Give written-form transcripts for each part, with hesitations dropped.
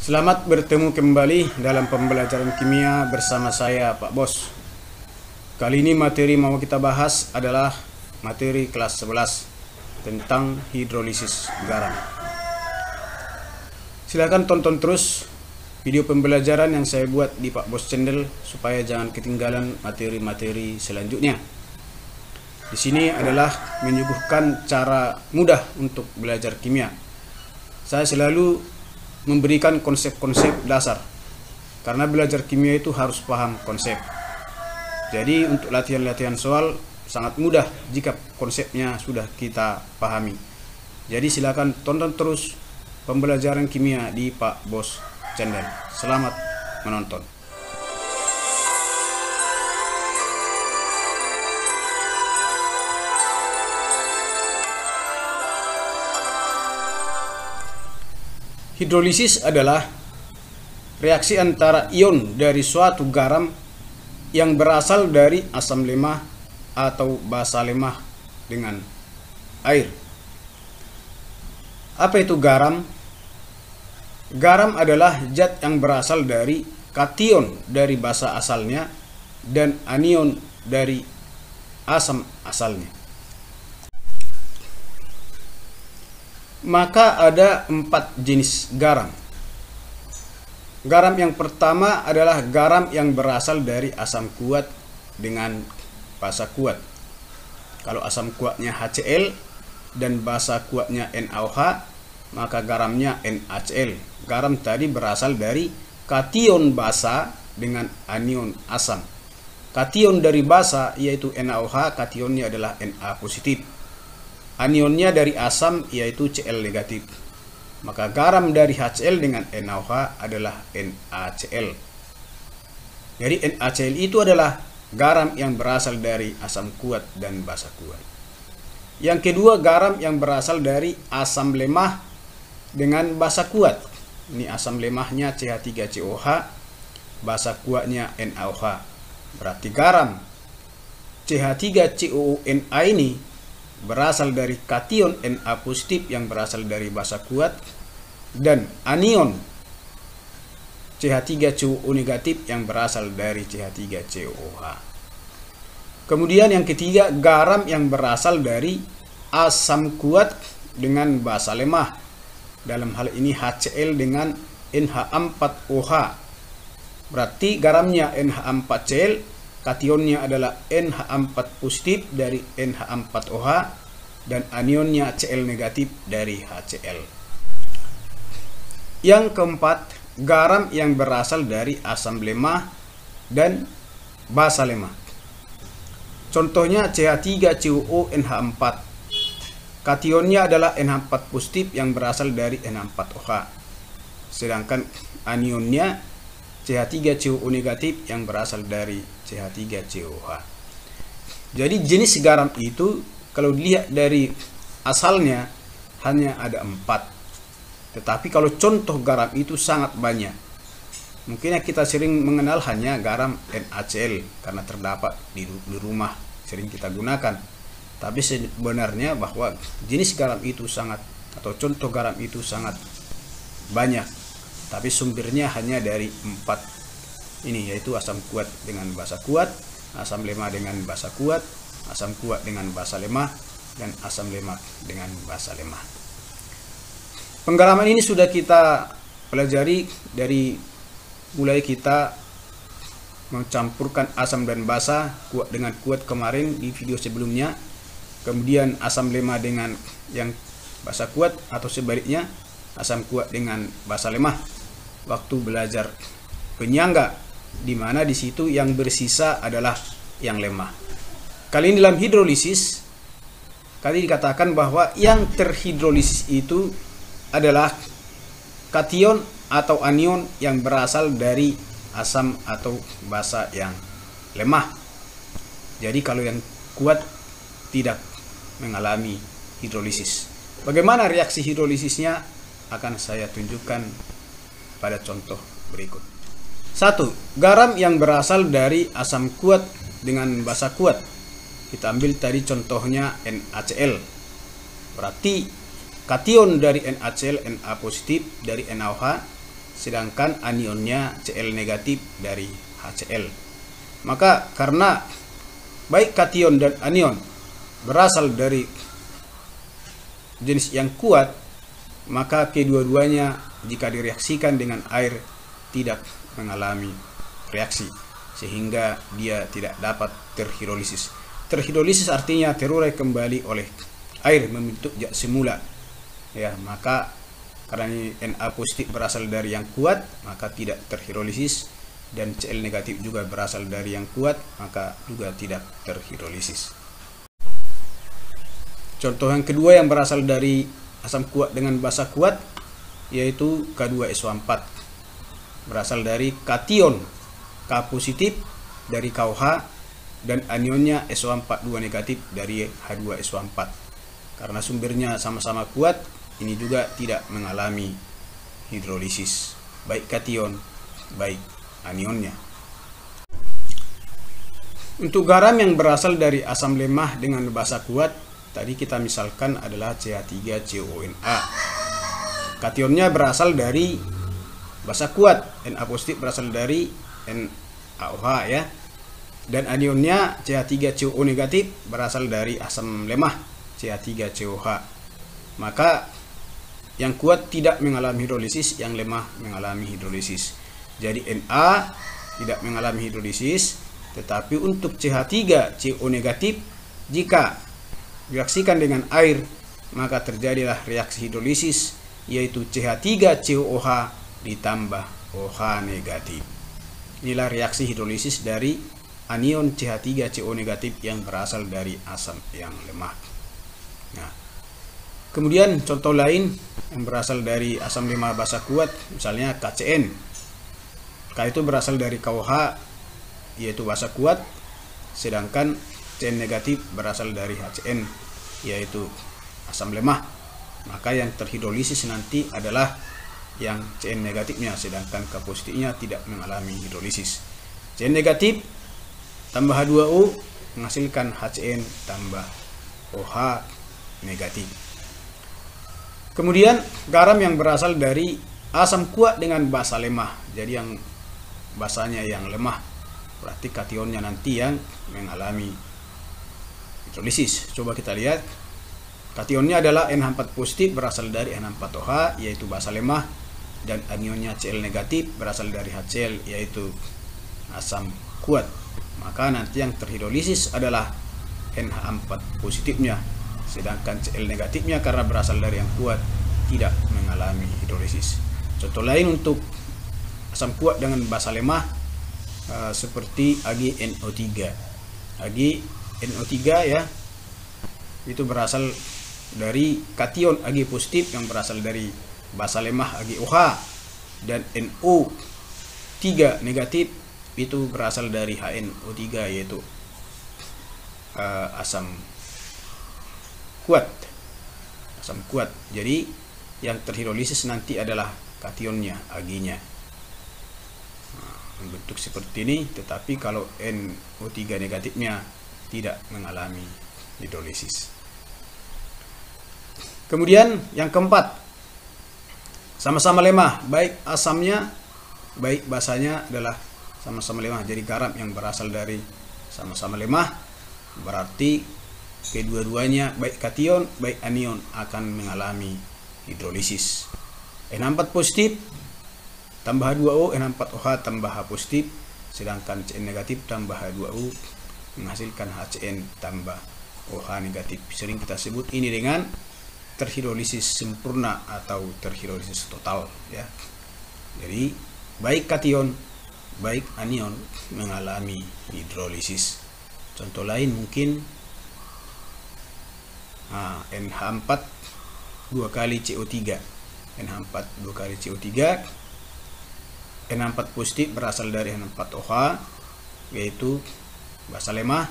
Selamat bertemu kembali dalam pembelajaran kimia bersama saya Pak Bos. Kali ini materi mau kita bahas adalah materi kelas 11 tentang hidrolisis garam. Silakan tonton terus video pembelajaran yang saya buat di Pak Bos Channel supaya jangan ketinggalan materi-materi selanjutnya. Di sini adalah menyuguhkan cara mudah untuk belajar kimia. Saya selalu memberikan konsep-konsep dasar, karena belajar kimia itu harus paham konsep. Jadi untuk latihan-latihan soal sangat mudah jika konsepnya sudah kita pahami. Jadi silakan tonton terus pembelajaran kimia di Pak Bos Channel. Selamat menonton. Hidrolisis adalah reaksi antara ion dari suatu garam yang berasal dari asam lemah atau basa lemah dengan air. Apa itu garam? Garam adalah zat yang berasal dari kation dari basa asalnya dan anion dari asam asalnya. Maka ada 4 jenis garam. Garam yang pertama adalah garam yang berasal dari asam kuat dengan basa kuat. Kalau asam kuatnya HCl dan basa kuatnya NaOH, maka garamnya NaCl. Garam tadi berasal dari kation basa dengan anion asam. Kation dari basa yaitu NaOH, kationnya adalah Na positif. Anionnya dari asam yaitu Cl negatif. Maka garam dari HCl dengan NaOH adalah NaCl. Jadi NaCl itu adalah garam yang berasal dari asam kuat dan basa kuat. Yang kedua, garam yang berasal dari asam lemah dengan basa kuat. Ini asam lemahnya CH3COH, basa kuatnya NaOH. Berarti garam CH3COONa ini berasal dari kation Na positif yang berasal dari basa kuat dan anion CH3COO negatif yang berasal dari CH3COOH. Kemudian yang ketiga, garam yang berasal dari asam kuat dengan basa lemah. Dalam hal ini HCl dengan NH4OH. Berarti garamnya NH4Cl, kationnya adalah NH4 positif dari NH4OH dan anionnya Cl negatif dari HCl. Yang keempat, garam yang berasal dari asam lemah dan basa lemah. Contohnya CH3COONH4. Kationnya adalah NH4 positif yang berasal dari NH4OH. Sedangkan anionnya CH3COO negatif yang berasal dari CH3COOH. Jadi jenis garam itu kalau dilihat dari asalnya hanya ada 4. Tetapi kalau contoh garam itu sangat banyak. Mungkin kita sering mengenal hanya garam NaCl karena terdapat di rumah sering kita gunakan. Tapi sebenarnya bahwa jenis garam itu sangat, atau contoh garam itu sangat banyak. Tapi sumbernya hanya dari 4 ini, yaitu asam kuat dengan basa kuat, asam lemah dengan basa kuat, asam kuat dengan basa lemah, dan asam lemah dengan basa lemah. Penggaraman ini sudah kita pelajari dari mulai kita mencampurkan asam dan basa, kuat dengan kuat kemarin di video sebelumnya. Kemudian asam lemah dengan yang basa kuat atau sebaliknya, asam kuat dengan basa lemah waktu belajar penyangga, di mana di situ yang bersisa adalah yang lemah. Kali ini dalam hidrolisis, kali dikatakan bahwa yang terhidrolisis itu adalah kation atau anion yang berasal dari asam atau basa yang lemah. Jadi kalau yang kuat tidak mengalami hidrolisis. Bagaimana reaksi hidrolisisnya akan saya tunjukkan pada contoh berikut. 1. Garam yang berasal dari asam kuat dengan basa kuat. Kita ambil tadi contohnya NaCl. Berarti kation dari NaCl Na positif dari NaOH sedangkan anionnya Cl negatif dari HCl. Maka karena baik kation dan anion berasal dari jenis yang kuat, maka kedua-duanya jika direaksikan dengan air tidak mengalami reaksi, sehingga dia tidak dapat terhidrolisis. Terhidrolisis artinya terurai kembali oleh air membentuk zat semula. Ya, maka karena Na positif berasal dari yang kuat, maka tidak terhidrolisis, dan Cl negatif juga berasal dari yang kuat, maka juga tidak terhidrolisis. Contoh yang kedua yang berasal dari asam kuat dengan basa kuat yaitu K2SO4, berasal dari kation K positif dari KOH dan anionnya SO4 2 negatif dari H2SO4. Karena sumbernya sama-sama kuat, ini juga tidak mengalami hidrolisis, baik kation baik anionnya. Untuk garam yang berasal dari asam lemah dengan basa kuat, tadi kita misalkan adalah CH3CONA. Kationnya berasal dari basa kuat, Na positif berasal dari NaOH ya. Dan anionnya CH3CO negatif berasal dari asam lemah CH3COH. Maka yang kuat tidak mengalami hidrolisis, yang lemah mengalami hidrolisis. Jadi Na tidak mengalami hidrolisis, tetapi untuk CH3CO negatif jika direaksikan dengan air maka terjadilah reaksi hidrolisis, yaitu CH3COOH ditambah OH negatif. Inilah reaksi hidrolisis dari anion CH3CO negatif yang berasal dari asam yang lemah. Nah, kemudian contoh lain yang berasal dari asam lemah basa kuat, misalnya KCN. K itu berasal dari KOH yaitu basa kuat, sedangkan Cn negatif berasal dari HCN yaitu asam lemah. Maka yang terhidrolisis nanti adalah yang Cn negatifnya, sedangkan K positifnya tidak mengalami hidrolisis. Cn negatif tambah H2O menghasilkan HCN tambah OH negatif. Kemudian garam yang berasal dari asam kuat dengan basa lemah. Jadi yang basanya yang lemah, berarti kationnya nanti yang mengalami hidrolisis. Coba kita lihat. Kationnya adalah NH4 positif berasal dari NH4OH yaitu basa lemah, dan anionnya Cl negatif berasal dari HCl yaitu asam kuat. Maka nanti yang terhidrolisis adalah NH4 positifnya, sedangkan Cl negatifnya karena berasal dari yang kuat tidak mengalami hidrolisis. Contoh lain untuk asam kuat dengan basa lemah seperti AgNO3. AgNO3 ya, itu berasal dari kation Ag positif yang berasal dari basa lemah AgOH, dan NO3 negatif itu berasal dari HNO3 yaitu asam kuat. Jadi yang terhidrolisis nanti adalah kationnya, Ag-nya. Bentuk seperti ini, tetapi kalau NO3 negatifnya tidak mengalami hidrolisis. Kemudian yang keempat, sama-sama lemah, baik asamnya baik basanya adalah sama-sama lemah. Jadi garam yang berasal dari sama-sama lemah berarti kedua-duanya baik kation baik anion akan mengalami hidrolisis. NH4 positif tambah H2O, NH4OH tambah H positif, sedangkan Cn negatif tambah H2O menghasilkan HCN tambah OH negatif. Sering kita sebut ini dengan terhidrolisis sempurna atau terhidrolisis total ya. Jadi baik kation baik anion mengalami hidrolisis. Contoh lain mungkin NH4 2 kali CO3. NH4 2 kali CO3. NH4 positif berasal dari NH4OH yaitu basa lemah,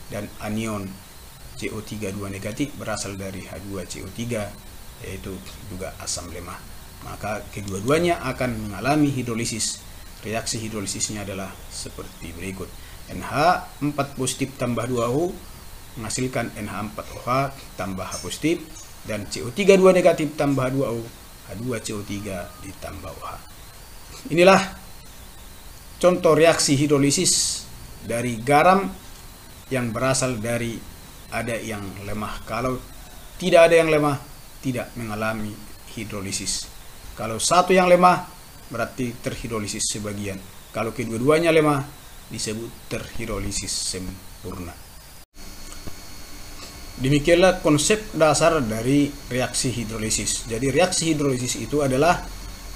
dan anion CO3 2 negatif berasal dari H2CO3 yaitu juga asam lemah. Maka kedua-duanya akan mengalami hidrolisis. Reaksi hidrolisisnya adalah seperti berikut. NH4 positif tambah 2O menghasilkan NH4OH tambah H positif, dan CO3 2 negatif tambah 2O H2CO3 ditambah OH. inilah contoh reaksi hidrolisis dari garam yang berasal dari ada yang lemah. Kalau tidak ada yang lemah, tidak mengalami hidrolisis. Kalau satu yang lemah, berarti terhidrolisis sebagian. Kalau kedua-duanya lemah, disebut terhidrolisis sempurna. Demikianlah konsep dasar dari reaksi hidrolisis. Jadi reaksi hidrolisis itu adalah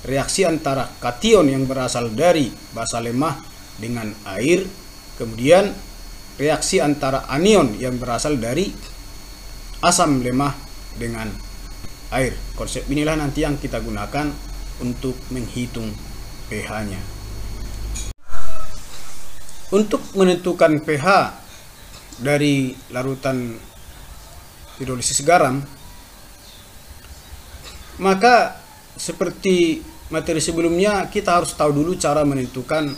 reaksi antara kation yang berasal dari basa lemah dengan air, kemudian reaksi antara anion yang berasal dari asam lemah dengan air. Konsep inilah nanti yang kita gunakan untuk menghitung pH-nya. Untuk menentukan pH dari larutan hidrolisis garam, maka seperti materi sebelumnya, kita harus tahu dulu cara menentukan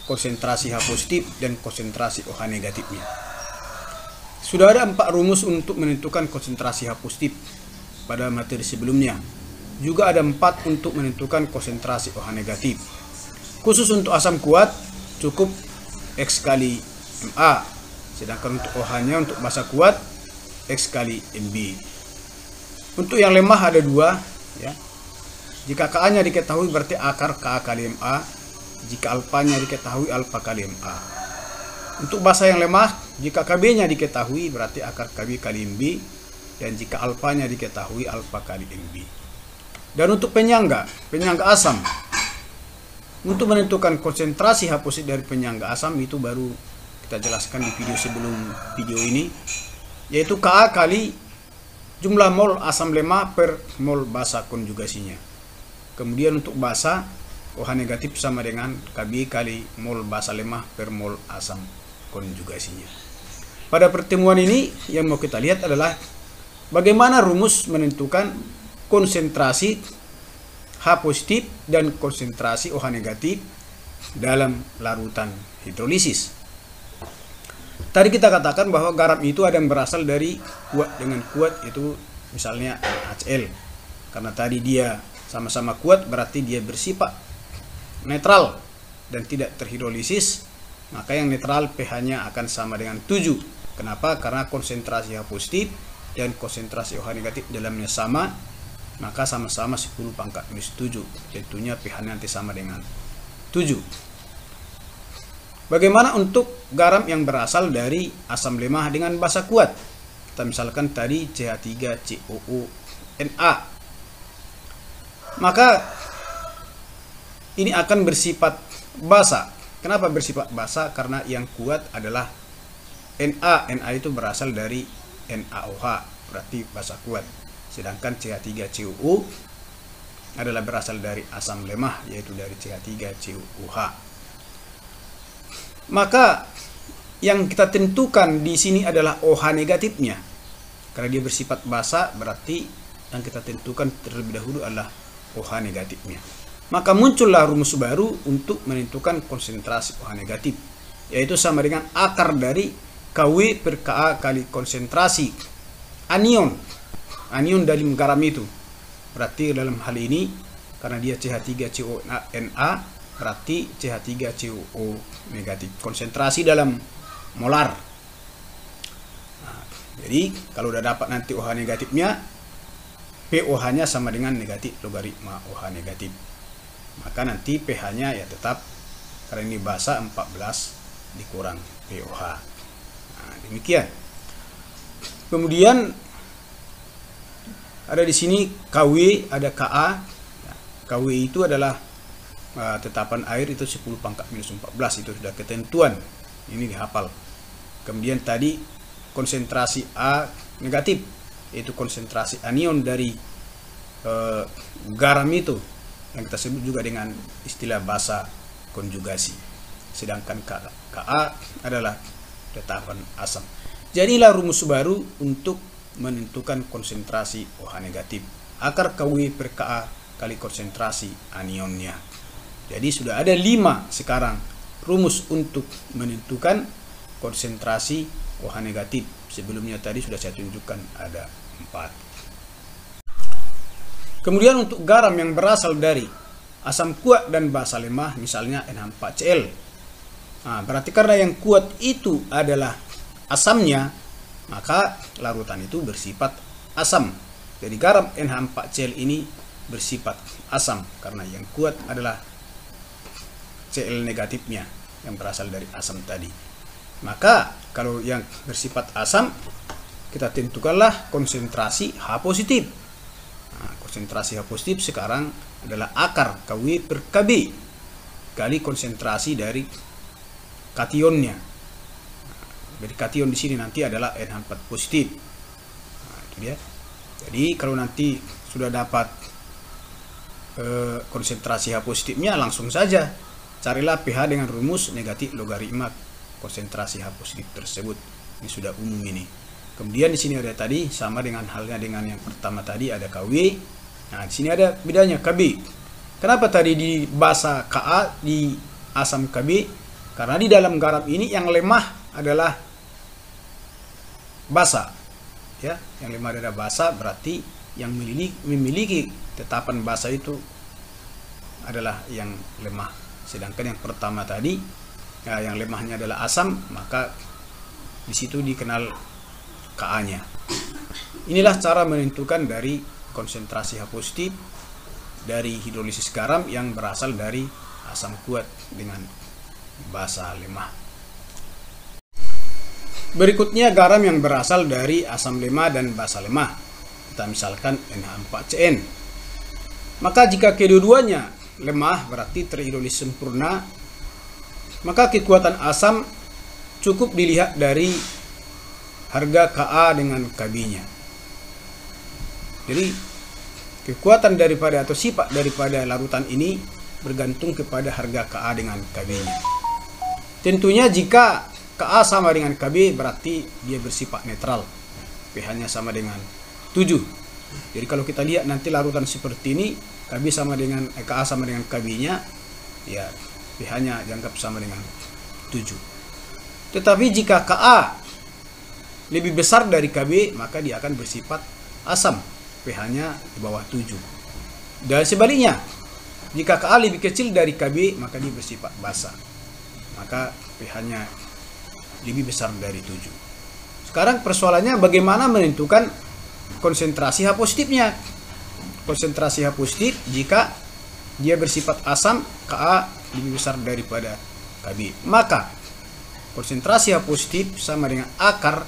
konsentrasi H positif dan konsentrasi OH negatifnya. Sudah ada 4 rumus untuk menentukan konsentrasi H positif pada materi sebelumnya. Juga ada 4 untuk menentukan konsentrasi OH negatif. Khusus untuk asam kuat cukup X kali MA, sedangkan untuk OH-nya untuk basa kuat X kali MB. Untuk yang lemah ada 2 ya. Jika Ka-nya diketahui berarti akar Ka kali MA. Jika alfanya diketahui alfa kali MA. Untuk basa yang lemah, jika Kb-nya diketahui berarti akar Kb kali MB, dan jika alfanya diketahui alfa kali MB. Dan untuk penyangga asam, untuk menentukan konsentrasi H positif dari penyangga asam itu baru kita jelaskan di video sebelum video ini, yaitu Ka kali jumlah mol asam lemah per mol basa konjugasinya. Kemudian untuk basa, OH negatif sama dengan Kb kali mol basa lemah per mol asam konjugasinya. Pada pertemuan ini yang mau kita lihat adalah bagaimana rumus menentukan konsentrasi H positif dan konsentrasi OH negatif dalam larutan hidrolisis. Tadi kita katakan bahwa garam itu ada yang berasal dari kuat dengan kuat, itu misalnya HCl. Karena tadi dia sama-sama kuat, berarti dia bersifat netral dan tidak terhidrolisis, maka yang netral pH-nya akan sama dengan 7. Kenapa? Karena konsentrasi H positif dan konsentrasi OH negatif dalamnya sama, maka sama-sama 10⁻⁷. Tentunya pH-nya nanti sama dengan 7. Bagaimana untuk garam yang berasal dari asam lemah dengan basa kuat? Kita misalkan tadi CH3COO_Na. Maka ini akan bersifat basa. Kenapa bersifat basa? Karena yang kuat adalah Na. Na itu berasal dari NaOH, berarti basa kuat. Sedangkan CH3COO adalah berasal dari asam lemah, yaitu dari CH3COOH. Maka yang kita tentukan di sini adalah OH negatifnya. Karena dia bersifat basa, berarti yang kita tentukan terlebih dahulu adalah OH negatifnya. Maka muncullah rumus baru untuk menentukan konsentrasi OH negatif, yaitu sama dengan akar dari Kw per Ka kali konsentrasi anion dalam garam itu. Berarti dalam hal ini karena dia CH3CONa, berarti CH3COO negatif, konsentrasi dalam molar. Nah, jadi kalau udah dapat nanti OH negatifnya, pOH-nya sama dengan negatif logaritma OH negatif. Maka nanti pH-nya ya tetap, karena ini basa, 14 dikurang pOH. Nah, demikian. Kemudian ada di sini Kw, ada Ka. Kw itu adalah tetapan air itu 10⁻⁴, itu sudah ketentuan. Ini dihafal. Kemudian tadi konsentrasi A negatif, yaitu konsentrasi anion dari garam itu, yang kita sebut juga dengan istilah basa konjugasi. Sedangkan Ka adalah tetapan asam. Jadilah rumus baru untuk menentukan konsentrasi OH negatif. Akar Kw per Ka kali konsentrasi anionnya. Jadi sudah ada 5 sekarang rumus untuk menentukan konsentrasi OH negatif. Sebelumnya tadi sudah saya tunjukkan ada 4. Kemudian untuk garam yang berasal dari asam kuat dan basa lemah, misalnya NH4Cl. Nah, berarti karena yang kuat itu adalah asamnya, maka larutan itu bersifat asam. Jadi garam NH4Cl ini bersifat asam karena yang kuat adalah Cl negatifnya yang berasal dari asam tadi. Maka kalau yang bersifat asam, kita tentukanlah konsentrasi H positif. Nah, konsentrasi H positif sekarang adalah akar Kw per Kb kali konsentrasi dari kationnya. Jadi kation di sini nanti adalah NH4 positif. Nah, itu dia. Jadi kalau nanti sudah dapat konsentrasi H positifnya, langsung saja carilah pH dengan rumus negatif logaritma konsentrasi H positif tersebut. Ini sudah umum ini. Kemudian di sini ada tadi sama dengan halnya dengan yang pertama tadi, ada Kw. Nah, di sini ada bedanya Kb. Kenapa tadi di basa Ka, di asam Kb? Karena di dalam garam ini yang lemah adalah basa. Ya, yang lemah adalah basa, berarti yang memiliki tetapan basa itu adalah yang lemah. Sedangkan yang pertama tadi, ya, yang lemahnya adalah asam, maka di situ dikenal Ka-nya. Inilah cara menentukan dari konsentrasi H positif dari hidrolisis garam yang berasal dari asam kuat dengan basa lemah. Berikutnya garam yang berasal dari asam lemah dan basa lemah. Kita misalkan NH4CN. Maka jika kedua-duanya lemah berarti terhidrolisis sempurna, maka kekuatan asam cukup dilihat dari harga Ka dengan Kb-nya. Jadi kekuatan daripada atau sifat daripada larutan ini bergantung kepada harga Ka dengan Kb-nya. Tentunya jika Ka sama dengan Kb berarti dia bersifat netral. pH-nya sama dengan 7. Jadi kalau kita lihat nanti larutan seperti ini, Kb sama dengan Ka sama dengan Kb-nya, ya pH-nya dianggap sama dengan 7. Tetapi jika Ka lebih besar dari Kb, maka dia akan bersifat asam, pH-nya di bawah 7. Dan sebaliknya, jika Ka lebih kecil dari Kb, maka dia bersifat basa, maka pH-nya lebih besar dari 7. Sekarang persoalannya bagaimana menentukan konsentrasi H positifnya. Konsentrasi H positif jika dia bersifat asam, Ka lebih besar daripada Kb, maka konsentrasi H positif sama dengan akar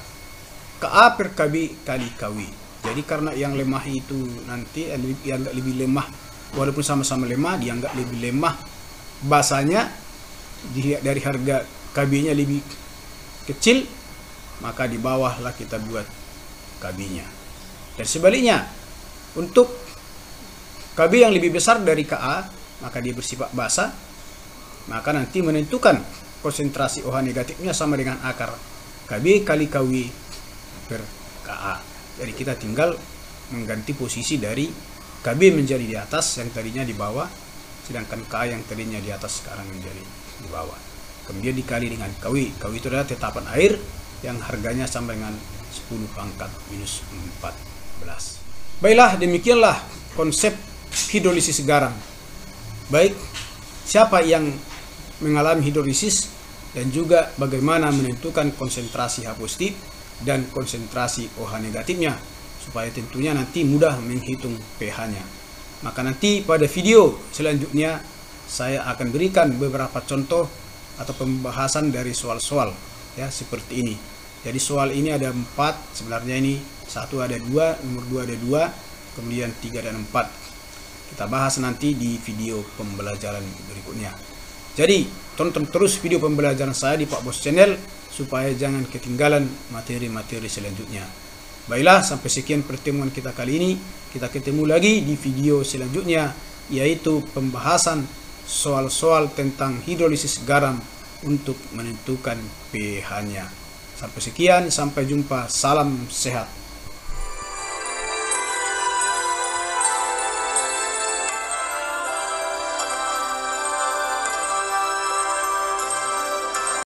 Ka per Kb kali Kw. Jadi karena yang lemah itu nanti dianggap lebih lemah, walaupun sama-sama lemah dianggap lebih lemah basanya, dilihat dari harga Kb-nya lebih kecil, maka di bawahlah kita buat Kb-nya. Dan sebaliknya, untuk Kb yang lebih besar dari Ka, maka dia bersifat basa, maka nanti menentukan konsentrasi OH negatifnya sama dengan akar Kb kali Kw per Ka. Jadi kita tinggal mengganti posisi dari Kb menjadi di atas, yang tadinya di bawah, sedangkan Ka yang tadinya di atas sekarang menjadi di bawah. Kemudian dikali dengan Kw. Kw itu adalah tetapan air yang harganya sama dengan 10 pangkat minus 14. Baiklah, demikianlah konsep hidrolisis garam. Baik, siapa yang mengalami hidrolisis dan juga bagaimana menentukan konsentrasi H positif dan konsentrasi OH negatifnya, supaya tentunya nanti mudah menghitung pH-nya. Maka nanti pada video selanjutnya saya akan berikan beberapa contoh atau pembahasan dari soal-soal ya seperti ini. Jadi soal ini ada 4, sebenarnya ini 1 ada 2, nomor 2 ada 2, kemudian 3 dan 4. Kita bahas nanti di video pembelajaran berikutnya. Jadi tonton terus video pembelajaran saya di Pak Bos Channel supaya jangan ketinggalan materi-materi selanjutnya. Baiklah, sampai sekian pertemuan kita kali ini. Kita ketemu lagi di video selanjutnya, yaitu pembahasan soal-soal tentang hidrolisis garam untuk menentukan pH-nya. Sampai sekian, sampai jumpa, salam sehat.